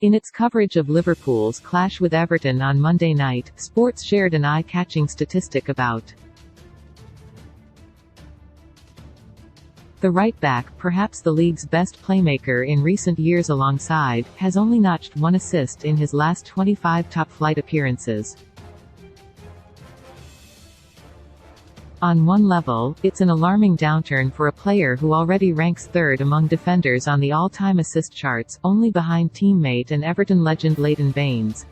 In its coverage of Liverpool's clash with Everton on Monday night, Sports shared an eye-catching statistic about the right-back, perhaps the league's best playmaker in recent years alongside, has only notched one assist in his last 25 top-flight appearances. On one level, it's an alarming downturn for a player who already ranks third among defenders on the all-time assist charts, only behind teammate and Everton legend Leighton Baines.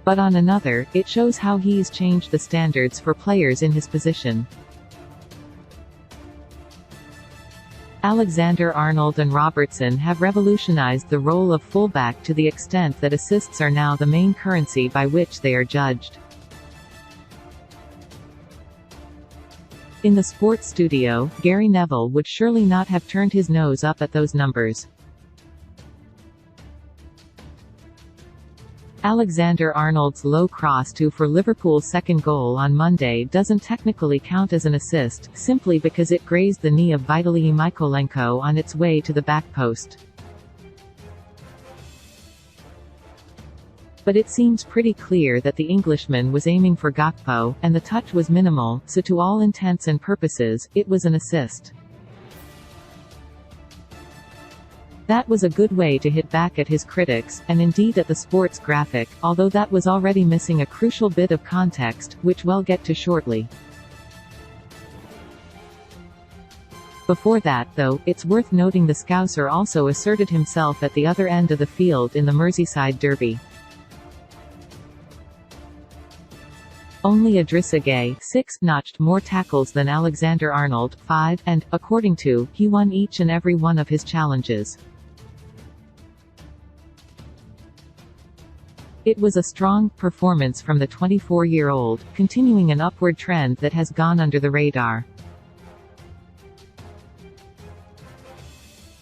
But on another, it shows how he's changed the standards for players in his position. Alexander-Arnold and Robertson have revolutionized the role of fullback to the extent that assists are now the main currency by which they are judged. In the sports studio, Gary Neville would surely not have turned his nose up at those numbers. Alexander-Arnold's low cross for Liverpool's second goal on Monday doesn't technically count as an assist, simply because it grazed the knee of Vitaly Mykolenko on its way to the back post. But it seems pretty clear that the Englishman was aiming for Gakpo, and the touch was minimal, so to all intents and purposes, it was an assist. That was a good way to hit back at his critics, and indeed at the sports graphic, although that was already missing a crucial bit of context, which we'll get to shortly. Before that, though, it's worth noting the Scouser also asserted himself at the other end of the field in the Merseyside derby. Only Idrissa Gueye, 6, notched more tackles than Alexander-Arnold, 5, and, according to, he won each and every one of his challenges. It was a strong performance from the 24-year-old, continuing an upward trend that has gone under the radar.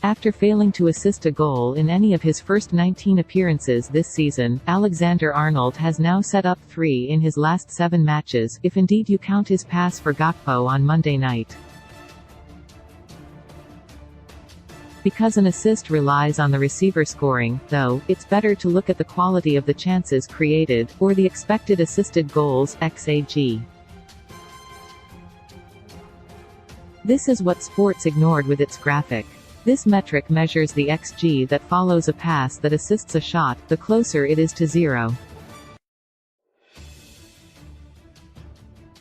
After failing to assist a goal in any of his first 19 appearances this season, Alexander-Arnold has now set up 3 in his last 7 matches, if indeed you count his pass for Gakpo on Monday night. Because an assist relies on the receiver scoring, though, it's better to look at the quality of the chances created, or the expected assisted goals (XAG). This is what Sports ignored with its graphic. This metric measures the XG that follows a pass that assists a shot, the closer it is to 0.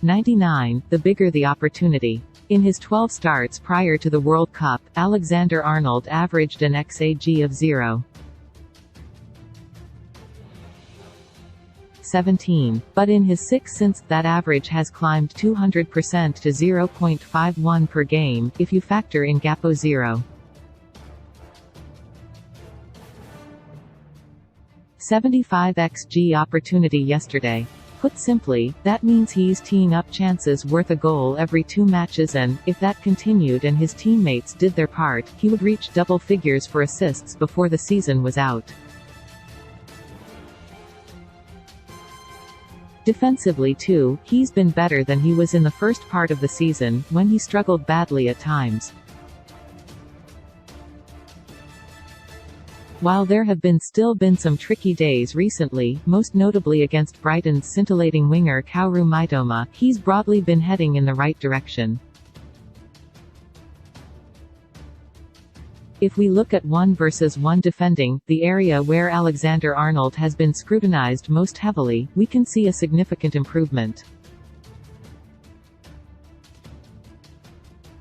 99, the bigger the opportunity. In his 12 starts prior to the World Cup, Alexander-Arnold averaged an XAG of 0.17, but in his 6 since, that average has climbed 200% to 0.51 per game, if you factor in Gakpo 0. 75 xG opportunity yesterday. Put simply, that means he's teeing up chances worth a goal every 2 matches and, if that continued and his teammates did their part, he would reach double figures for assists before the season was out. Defensively too, he's been better than he was in the first part of the season, when he struggled badly at times. While there have still been some tricky days recently, most notably against Brighton's scintillating winger Kaoru Mitoma, he's broadly been heading in the right direction. If we look at 1 versus 1 defending, the area where Alexander-Arnold has been scrutinized most heavily, we can see a significant improvement.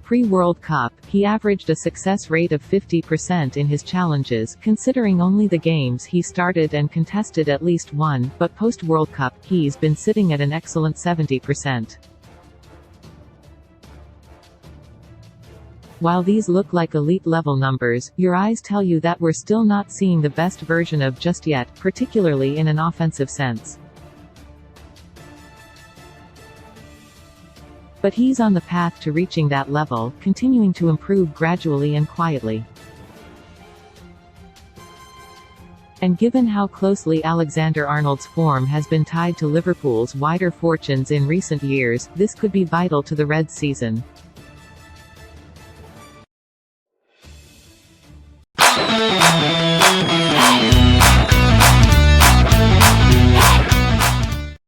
Pre-World Cup, he averaged a success rate of 50% in his challenges, considering only the games he started and contested at least one, but post-World Cup, he's been sitting at an excellent 70%. While these look like elite-level numbers, your eyes tell you that we're still not seeing the best version of just yet, particularly in an offensive sense. But he's on the path to reaching that level, continuing to improve gradually and quietly. And given how closely Alexander-Arnold's form has been tied to Liverpool's wider fortunes in recent years, this could be vital to the Reds' season.